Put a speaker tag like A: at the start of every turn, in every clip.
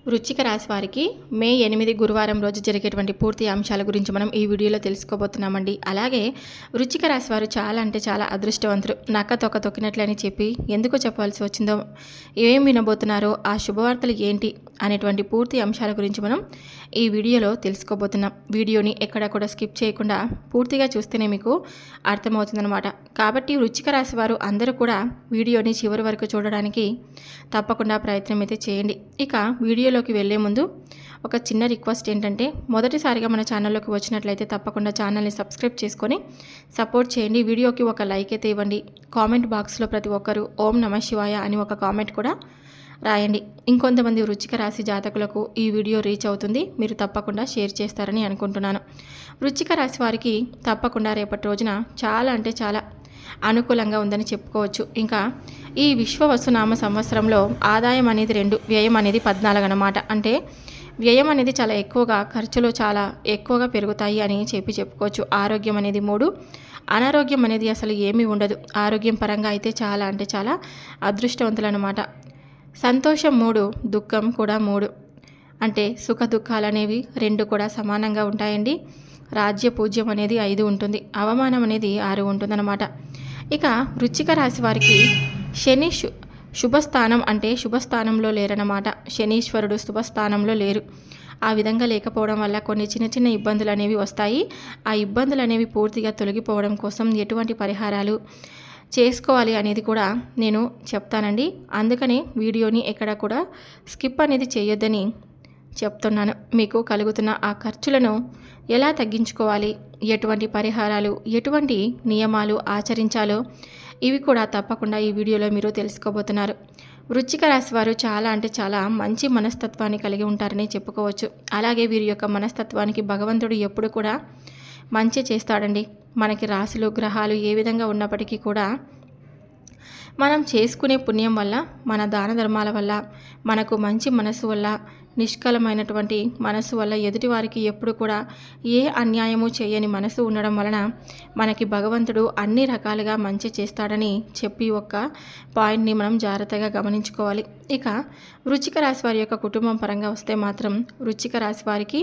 A: వృశ్చిక రాశి వారికి మే 8 గురువారం రోజు జరిగేటువంటి పూర్తి అంశాల గురించి మనం ఈ వీడియోలో తెలుసుకోబోతున్నామండి. అలాగే వృశ్చిక రాశి వారు చాలా అంటే చాలా అదృష్టవంతులు. నక్క తొక్క తొక్కినట్లని చెప్పి ఎందుకు చెప్పాల్సి వచ్చిందో, ఏం వినబోతున్నారో, ఆ శుభవార్తలు ఏంటి అనేటువంటి పూర్తి అంశాల గురించి మనం ఈ వీడియోలో తెలుసుకోబోతున్నాం. వీడియోని ఎక్కడ కూడా స్కిప్ చేయకుండా పూర్తిగా చూస్తేనే మీకు అర్థమవుతుందన్నమాట. కాబట్టి వృశ్చిక రాశి వారు అందరూ కూడా వీడియోని చివరి వరకు చూడడానికి తప్పకుండా ప్రయత్నం అయితే చేయండి. ఇక వీడియోలోకి వెళ్ళే ముందు ఒక చిన్న రిక్వెస్ట్ ఏంటంటే, మొదటిసారిగా మన ఛానల్లోకి వచ్చినట్లయితే తప్పకుండా ఛానల్ని సబ్స్క్రైబ్ చేసుకొని సపోర్ట్ చేయండి. వీడియోకి ఒక లైక్ అయితే ఇవ్వండి. కామెంట్ బాక్స్లో ప్రతి ఒక్కరూ ఓం నమః శివాయ అని ఒక కామెంట్ కూడా రాయండి. ఇంకొంతమంది వృశ్చిక రాశి జాతకులకు ఈ వీడియో రీచ్ అవుతుంది. మీరు తప్పకుండా షేర్ చేస్తారని అనుకుంటున్నాను. వృశ్చిక రాశి వారికి తప్పకుండా రేపటి రోజున చాలా అంటే చాలా అనుకూలంగా ఉందని చెప్పుకోవచ్చు. ఇంకా ఈ విశ్వవసునామ సంవత్సరంలో ఆదాయం అనేది 2, వ్యయం అనేది 14 అన్నమాట. అంటే వ్యయం అనేది చాలా ఎక్కువగా, ఖర్చులు చాలా ఎక్కువగా పెరుగుతాయి అని చెప్పుకోవచ్చు. ఆరోగ్యం అనేది 3, అనారోగ్యం అనేది అసలు ఏమీ ఉండదు. ఆరోగ్యం పరంగా అయితే చాలా అంటే చాలా అదృష్టవంతులు అన్నమాట. సంతోషం 3, దుఃఖం కూడా 3. అంటే సుఖ దుఃఖాలు అనేవి 2 కూడా సమానంగా ఉంటాయండి. రాజ్య పూజ్యం అనేది 5 ఉంటుంది. అవమానం అనేది 6 ఉంటుందన్నమాట. ఇక వృశ్చిక రాశి వారికి శని శుభస్థానం అంటే శుభస్థానంలో లేరన్నమాట. శనీశ్వరుడు శుభస్థానంలో లేరు. ఆ విధంగా లేకపోవడం వల్ల కొన్ని చిన్న చిన్న ఇబ్బందులు అనేవి వస్తాయి. ఆ ఇబ్బందులు అనేవి పూర్తిగా తొలగిపోవడం కోసం ఎటువంటి పరిహారాలు చేసుకోవాలి అనేది కూడా నేను చెప్తానండి. అందుకని వీడియోని ఎక్కడ కూడా స్కిప్ అనేది చేయొద్దని చెప్తున్నాను. మీకు కలుగుతున్న ఆ ఖర్చులను ఎలా తగ్గించుకోవాలి, ఎటువంటి పరిహారాలు, ఎటువంటి నియమాలు ఆచరించాలో ఇవి కూడా తప్పకుండా ఈ వీడియోలో మీరు తెలుసుకోబోతున్నారు. వృశ్చిక రాశి వారు చాలా అంటే చాలా మంచి మనస్తత్వాన్ని కలిగి ఉంటారని చెప్పుకోవచ్చు. అలాగే వీరి యొక్క మనస్తత్వానికి భగవంతుడు ఎప్పుడు కూడా మంచి చేస్తాడండి. మనకి రాశులు, గ్రహాలు ఏ విధంగా ఉన్నప్పటికీ కూడా మనం చేసుకునే పుణ్యం వల్ల, మన దాన ధర్మాల వల్ల, మనకు మంచి మనసు వల్ల, నిష్కలమైనటువంటి మనసు వల్ల ఎదుటి వారికి ఎప్పుడు కూడా ఏ అన్యాయము చేయని మనసు ఉండడం వలన మనకి భగవంతుడు అన్ని రకాలుగా మంచి చేస్తాడని చెప్పి ఒక్క పాయింట్ని మనం జాగ్రత్తగా గమనించుకోవాలి. ఇక వృశ్చిక రాశి వారి యొక్క కుటుంబం పరంగా వస్తే మాత్రం, వృశ్చిక రాశి వారికి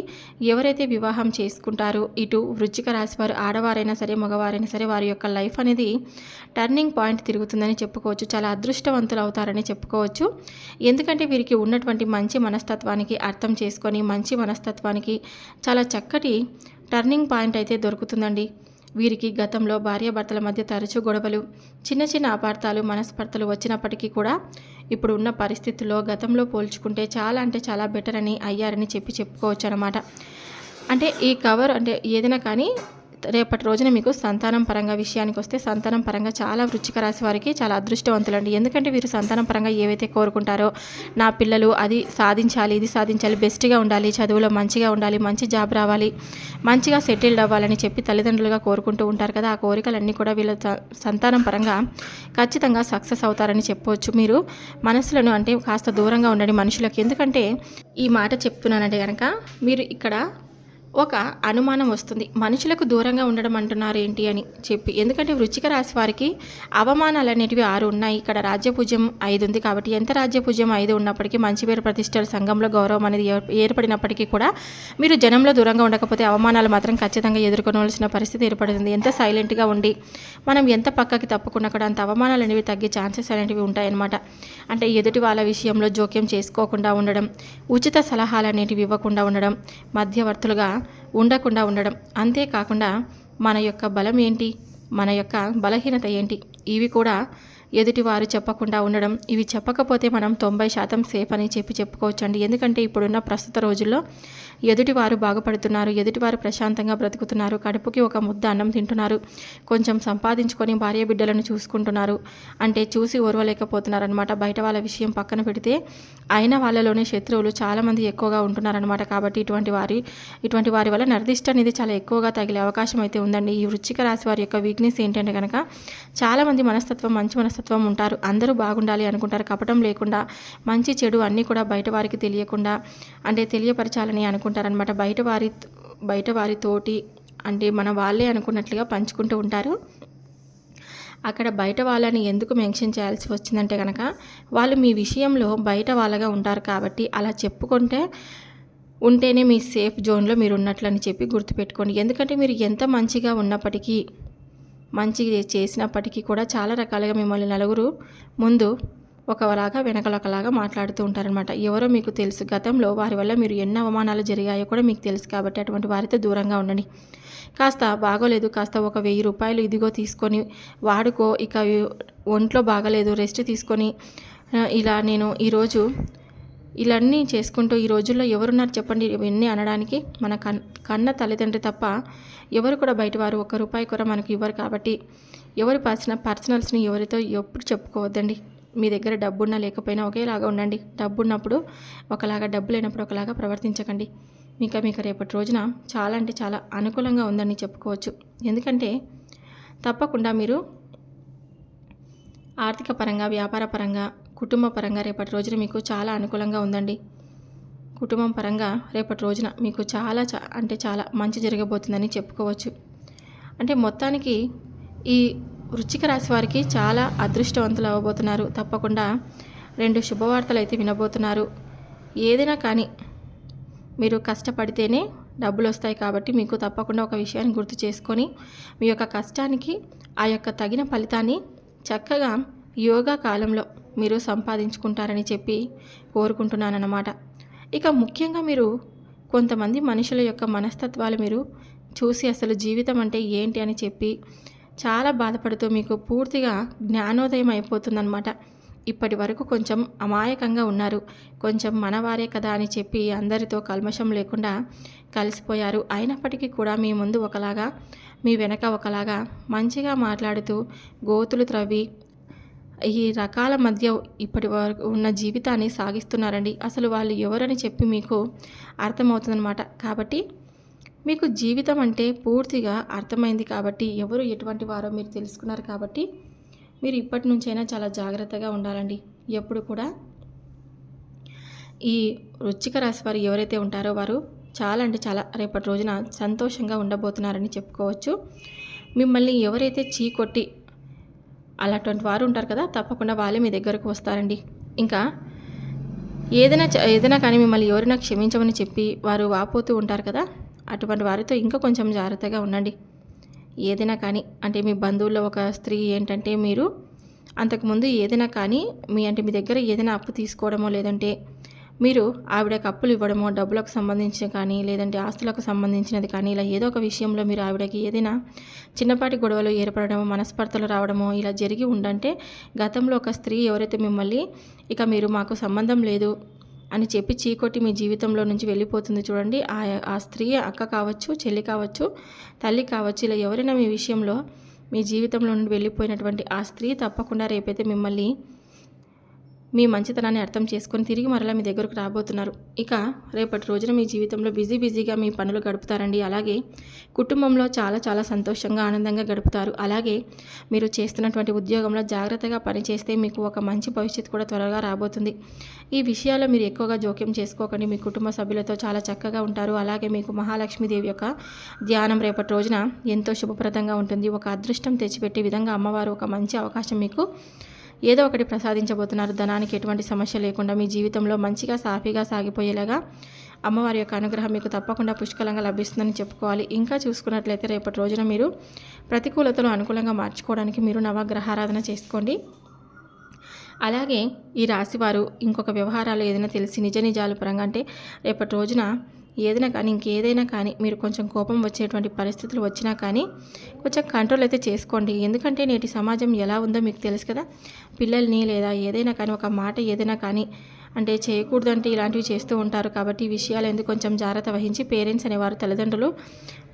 A: ఎవరైతే వివాహం చేసుకుంటారో, ఇటు వృశ్చిక రాశి వారు ఆడవారైనా సరే మగవారైనా సరే వారి యొక్క లైఫ్ అనేది టర్నింగ్ పాయింట్ తిరుగుతుందని చెప్పుకోవచ్చు. చాలా అదృష్టవంతులు అవుతారని చెప్పుకోవచ్చు. ఎందుకంటే వీరికి ఉన్నటువంటి మంచి మనస్తత్వాన్ని అర్థం చేసుకొని, మంచి మనస్తత్వానికి చాలా చక్కటి టర్నింగ్ పాయింట్ అయితే దొరుకుతుందండి. వీరికి గతంలో భార్యాభర్తల మధ్య తరచూ గొడవలు, చిన్న చిన్న అపార్థాలు, మనస్పర్ధలు వచ్చినప్పటికీ కూడా ఇప్పుడు ఉన్న పరిస్థితుల్లో గతంలో పోల్చుకుంటే చాలా అంటే చాలా బెటర్ అని అయ్యారని చెప్పుకోవచ్చు అన్నమాట. అంటే ఈ కవర్ అంటే ఏదైనా కానీ రేపటి రోజున మీకు సంతానం పరంగా విషయానికి వస్తే, సంతానం పరంగా చాలా వృశ్చిక రాశి వారికి చాలా అదృష్టవంతులండి. ఎందుకంటే వీరు సంతానం పరంగా ఏవైతే కోరుకుంటారో, నా పిల్లలు అది సాధించాలి, ఇది సాధించాలి, బెస్ట్గా ఉండాలి, చదువులో మంచిగా ఉండాలి, మంచి జాబ్ రావాలి, మంచిగా సెటిల్డ్ అవ్వాలని చెప్పి తల్లిదండ్రులుగా కోరుకుంటూ ఉంటారు కదా. ఆ కోరికలన్నీ కూడా వీళ్ళ సంతానం పరంగా ఖచ్చితంగా సక్సెస్ అవుతారని చెప్పవచ్చు. మీరు మనసులను అంటే కాస్త దూరంగా ఉండండి మనుషులకు. ఎందుకంటే ఈ మాట చెప్తున్నానంటే కనుక మీరు ఇక్కడ ఒక అనుమానం వస్తుంది, మనుషులకు దూరంగా ఉండడం అంటున్నారు ఏంటి అని చెప్పి. ఎందుకంటే వృశ్చిక రాశి వారికి అవమానాలు అనేటివి 6 ఉన్నాయి. ఇక్కడ రాజ్యపూజ్యం 5 ఉంది. కాబట్టి ఎంత రాజ్యపూజ్యం 5 ఉన్నప్పటికీ, మంచి పేరు ప్రతిష్టలు, సంఘంలో గౌరవం అనేది ఏర్పడినప్పటికీ కూడా మీరు జనంలో దూరంగా ఉండకపోతే అవమానాలు మాత్రం ఖచ్చితంగా ఎదుర్కొనవలసిన పరిస్థితి ఏర్పడుతుంది. ఎంత సైలెంట్గా ఉండి మనం ఎంత పక్కకి తప్పుకున్నా కూడా అంత అవమానాలు అనేవి తగ్గే ఛాన్సెస్ అనేవి ఉంటాయన్నమాట. అంటే ఎదుటి వాళ్ళ విషయంలో జోక్యం చేసుకోకుండా ఉండడం, ఉచిత సలహాలు అనేటివి ఇవ్వకుండా ఉండడం, మధ్యవర్తులుగా ఉండకుండా ఉండడం. అంతేకాకుండా మన యొక్క బలం ఏంటి, మన యొక్క బలహీనత ఏంటి, ఇవి కూడా ఎదుటివారు చెప్పకుండా ఉండడం. ఇవి చెప్పకపోతే మనం 90% సేఫ్ అని చెప్పుకోవచ్చు అండి. ఎందుకంటే ఇప్పుడున్న ప్రస్తుత రోజుల్లో ఎదుటివారు బాగుపడుతున్నారు, ఎదుటివారు ప్రశాంతంగా బ్రతుకుతున్నారు, కడుపుకి ఒక ముద్ద అన్నం తింటున్నారు, కొంచెం సంపాదించుకొని భార్య బిడ్డలను చూసుకుంటున్నారు. అంటే చూసి ఓర్వలేకపోతున్నారు అనమాట. బయట వాళ్ళ విషయం పక్కన పెడితే అయిన వాళ్ళలోనే శత్రువులు చాలామంది ఎక్కువగా ఉంటున్నారనమాట. కాబట్టి ఇటువంటి వారి వల్ల నిర్దిష్ట అనేది చాలా ఎక్కువగా తగిలే అవకాశం అయితే ఉందండి. ఈ వృశ్చిక రాశి వారి యొక్క వీక్నెస్ ఏంటంటే కనుక, చాలామంది మనస్తత్వం, మంచి మనస్తత్వం ఉంటారు. అందరూ బాగుండాలి అనుకుంటారు. కపటం లేకుండా మంచి చెడు అన్నీ కూడా బయట వారికి తెలియకుండా అంటే తెలియపరచాలని అనుకుంటారనమాట. బయట వారితోటి అంటే మన వాళ్ళే అనుకున్నట్లుగా పంచుకుంటూ ఉంటారు. అక్కడ బయట వాళ్ళని ఎందుకు మెన్షన్ చేయాల్సి వచ్చిందంటే కనుక వాళ్ళు మీ విషయంలో బయట వాళ్ళగా ఉంటారు కాబట్టి అలా చెప్పుకుంటే ఉంటేనే మీ సేఫ్ జోన్లో మీరు ఉన్నట్లని చెప్పి గుర్తుపెట్టుకోండి. ఎందుకంటే మీరు ఎంత మంచిగా ఉన్నప్పటికీ మంచి చేసినప్పటికీ కూడా చాలా రకాలుగా మిమ్మల్ని నలుగురు ముందు ఒకలాగా వెనకల ఒకలాగా మాట్లాడుతూ ఉంటారనమాట. ఎవరో మీకు తెలుసు, గతంలో వారి వల్ల మీరు ఎన్ని అవమానాలు జరిగాయో కూడా మీకు తెలుసు కాబట్టి అటువంటి వారితో దూరంగా ఉండండి. కాస్త బాగోలేదు, కాస్త ఒక 1000 రూపాయలు ఇదిగో తీసుకొని వాడుకో, ఇక ఒంట్లో బాగలేదు రెస్ట్ తీసుకొని ఇలా నేను ఈరోజు ఇలాన్నీ చేసుకుంటూ ఈ రోజుల్లో ఎవరున్నారు చెప్పండి ఇవన్నీ అనడానికి? మన కన్న తల్లిదండ్రి తప్ప ఎవరు కూడా బయట వారు ₹1 కూడా మనకు ఇవ్వరు కాబట్టి ఎవరి పర్సనల్స్ని ఎవరితో ఎప్పుడు చెప్పుకోవద్దండి. మీ దగ్గర డబ్బున్నా లేకపోయినా ఒకేలాగా ఉండండి. డబ్బు ఉన్నప్పుడు ఒకలాగా, డబ్బు లేనప్పుడు ఒకలాగా ప్రవర్తించకండి. మీకు రేపటి రోజున చాలా అంటే చాలా అనుకూలంగా ఉందని చెప్పుకోవచ్చు. ఎందుకంటే తప్పకుండా మీరు ఆర్థిక పరంగా, వ్యాపార పరంగా, కుటుంబ పరంగా రేపటి రోజున మీకు చాలా అనుకూలంగా ఉందండి. కుటుంబం పరంగా రేపటి రోజున మీకు చాలా అంటే చాలా మంచి జరగబోతుందని చెప్పుకోవచ్చు. అంటే మొత్తానికి ఈ వృశ్చిక రాశి వారికి చాలా అదృష్టవంతులు అవ్వబోతున్నారు. తప్పకుండా 2 శుభవార్తలు అయితే వినబోతున్నారు. ఏదైనా కానీ మీరు కష్టపడితేనే డబ్బులు వస్తాయి కాబట్టి మీకు తప్పకుండా ఒక విషయాన్ని గుర్తు చేసుకొని మీ యొక్క కష్టానికి ఆ యొక్క తగిన ఫలితాన్ని చక్కగా యోగా కాలంలో మీరు సంపాదించుకుంటారని చెప్పి కోరుకుంటున్నానన్నమాట. ఇక ముఖ్యంగా మీరు కొంతమంది మనుషుల యొక్క మనస్తత్వాలు మీరు చూసి అసలు జీవితం అంటే ఏంటి అని చెప్పి చాలా బాధపడుతూ మీకు పూర్తిగా జ్ఞానోదయం అయిపోతుందన్నమాట. ఇప్పటి వరకు కొంచెం అమాయకంగా ఉన్నారు, కొంచెం మనవారే కదా అని చెప్పి అందరితో కల్మషం లేకుండా కలిసిపోయారు. అయినప్పటికీ కూడా మీ ముందు ఒకలాగా, మీ వెనక ఒకలాగా మంచిగా మాట్లాడుతూ గోతులు త్రవ్వి ఈ రకాల మధ్య ఇప్పటి వరకు ఉన్న జీవితాన్ని సాగిస్తున్నారండి. అసలు వాళ్ళు ఎవరని చెప్పి మీకు అర్థమవుతుందన్నమాట. కాబట్టి మీకు జీవితం అంటే పూర్తిగా అర్థమైంది కాబట్టి ఎవరు ఎటువంటి వారో మీరు తెలుసుకున్నారు కాబట్టి మీరు ఇప్పటి నుంచైనా చాలా జాగ్రత్తగా ఉండాలండి. ఎప్పుడు కూడా ఈ వృశ్చిక రాశి వారు ఎవరైతే ఉంటారో వారు చాలా అంటే చాలా రేపటి రోజున సంతోషంగా ఉండబోతున్నారని చెప్పుకోవచ్చు. మిమ్మల్ని ఎవరైతే చీకొట్టి అలాంటి వారు ఉంటారు కదా, తప్పకుండా వాళ్ళే మీ దగ్గరకు వస్తారండి. ఇంకా ఏదైనా కానీ మిమ్మల్ని ఎవరైనా క్షమించమని చెప్పి వారు వాపోతూ ఉంటారు కదా, అటువంటి వారితో ఇంకా కొంచెం జాగ్రత్తగా ఉండండి. ఏదైనా కానీ అంటే మీ బంధువుల్లో ఒక స్త్రీ ఏంటంటే మీరు అంతకుముందు ఏదైనా కానీ మీ దగ్గర ఏదైనా అప్పు తీసుకోవడమో లేదంటే మీరు ఆవిడకి అప్పులు ఇవ్వడమో డబ్బులకు సంబంధించిన కానీ లేదంటే ఆస్తులకు సంబంధించినది కానీ ఇలా ఏదో ఒక విషయంలో మీరు ఆవిడకి ఏదైనా చిన్నపాటి గొడవలు ఏర్పడడమో మనస్పర్ధలు రావడమో ఇలా జరిగి ఉండంటే గతంలో ఒక స్త్రీ ఎవరైతే మిమ్మల్ని ఇక మీరు మాకు సంబంధం లేదు అని చెప్పి చీకొట్టి మీ జీవితంలో నుంచి వెళ్ళిపోతుంది చూడండి. ఆ స్త్రీ అక్క కావచ్చు, చెల్లి కావచ్చు, తల్లి కావచ్చు, ఇలా ఎవరైనా మీ విషయంలో మీ జీవితంలో నుండి వెళ్ళిపోయినటువంటి ఆ స్త్రీ తప్పకుండా రేపైతే మిమ్మల్ని మీ మంచితనాన్ని అర్థం చేసుకొని తిరిగి మరలా మీ దగ్గరకు రాబోతున్నారు. ఇక రేపటి రోజున మీ జీవితంలో బిజీగా మీ పనులు గడుపుతారండి. అలాగే కుటుంబంలో చాలా సంతోషంగా ఆనందంగా గడుపుతారు. అలాగే మీరు చేస్తున్నటువంటి ఉద్యోగంలో జాగ్రత్తగా పనిచేస్తే మీకు ఒక మంచి భవిష్యత్తు కూడా త్వరగా రాబోతుంది. ఈ విషయాల్లో మీరు ఎక్కువగా జోక్యం చేసుకోకండి. మీ కుటుంబ సభ్యులతో చాలా చక్కగా ఉంటారు. అలాగే మీకు మహాలక్ష్మీదేవి యొక్క ధ్యానం రేపటి రోజున ఎంతో శుభప్రదంగా ఉంటుంది. ఒక అదృష్టం తెచ్చిపెట్టే విధంగా అమ్మవారు ఒక మంచి అవకాశం మీకు ఏదో ఒకటి ప్రసాదించబోతున్నారు. ధనానికి ఎటువంటి సమస్య లేకుండా మీ జీవితంలో మంచిగా సాఫీగా సాగిపోయేలాగా అమ్మవారి యొక్క అనుగ్రహం మీకు తప్పకుండా పుష్కలంగా లభిస్తుందని చెప్పుకోవాలి. ఇంకా చూసుకున్నట్లయితే రేపటి రోజున మీరు ప్రతికూలతలు అనుకూలంగా మార్చుకోవడానికి మీరు నవగ్రహారాధన చేసుకోండి. అలాగే ఈ రాశివారు ఇంకొక వ్యవహారాలు ఏదైనా తెలిసి నిజాలు పరంగా అంటే రేపటి రోజున ఏదైనా కానీ ఇంకేదైనా కానీ మీరు కొంచెం కోపం వచ్చేటువంటి పరిస్థితులు వచ్చినా కానీ కొంచెం కంట్రోల్ అయితే చేసుకోండి. ఎందుకంటే నేటి సమాజం ఎలా ఉందో మీకు తెలుసు కదా. పిల్లల్ని లేదా ఏదైనా కానీ ఒక మాట ఏదైనా కానీ అంటే చేయకూడదు అంటే ఇలాంటివి చేస్తూ ఉంటారు. కాబట్టి ఈ విషయాలు ఎందుకు కొంచెం జాగ్రత్త వహించి పేరెంట్స్ అనేవారు తల్లిదండ్రులు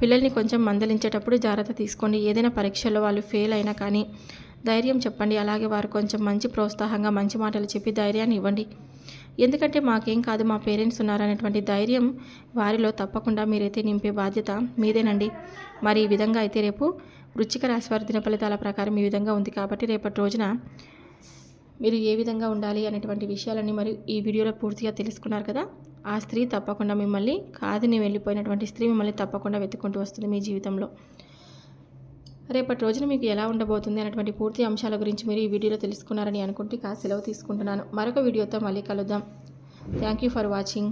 A: పిల్లల్ని కొంచెం మందలించేటప్పుడు జాగ్రత్త తీసుకోండి. ఏదైనా పరీక్షల్లో వాళ్ళు ఫెయిల్ అయినా కానీ ధైర్యం చెప్పండి. అలాగే వారు కొంచెం మంచి ప్రోత్సాహంగా మంచి మాటలు చెప్పి ధైర్యాన్ని ఇవ్వండి. ఎందుకంటే మాకేం కాదు, మా పేరెంట్స్ ఉన్నారనేటువంటి ధైర్యం వారిలో తప్పకుండా మీరైతే నింపే బాధ్యత మీదేనండి. మరి ఈ విధంగా అయితే రేపు వృశ్చిక రాశి వారి దిన ఫలితాల ప్రకారం ఈ విధంగా ఉంది. కాబట్టి రేపటి రోజున మీరు ఏ విధంగా ఉండాలి అనేటువంటి విషయాలన్నీ మరి ఈ వీడియోలో పూర్తిగా తెలుసుకున్నారు కదా. ఆ స్త్రీ తప్పకుండా మిమ్మల్ని కాదని వెళ్ళిపోయినటువంటి స్త్రీ మిమ్మల్ని తప్పకుండా వెతుక్కుంటూ వస్తుంది మీ జీవితంలో. రేపటి రోజున మీకు ఎలా ఉండబోతుంది అనేటువంటి పూర్తి అంశాల గురించి మీరు ఈ వీడియోలో తెలుసుకున్నారని అనుకుంటే సెలవు తీసుకుంటున్నాను. మరొక వీడియోతో మళ్ళీ కలుద్దాం. Thank you for watching.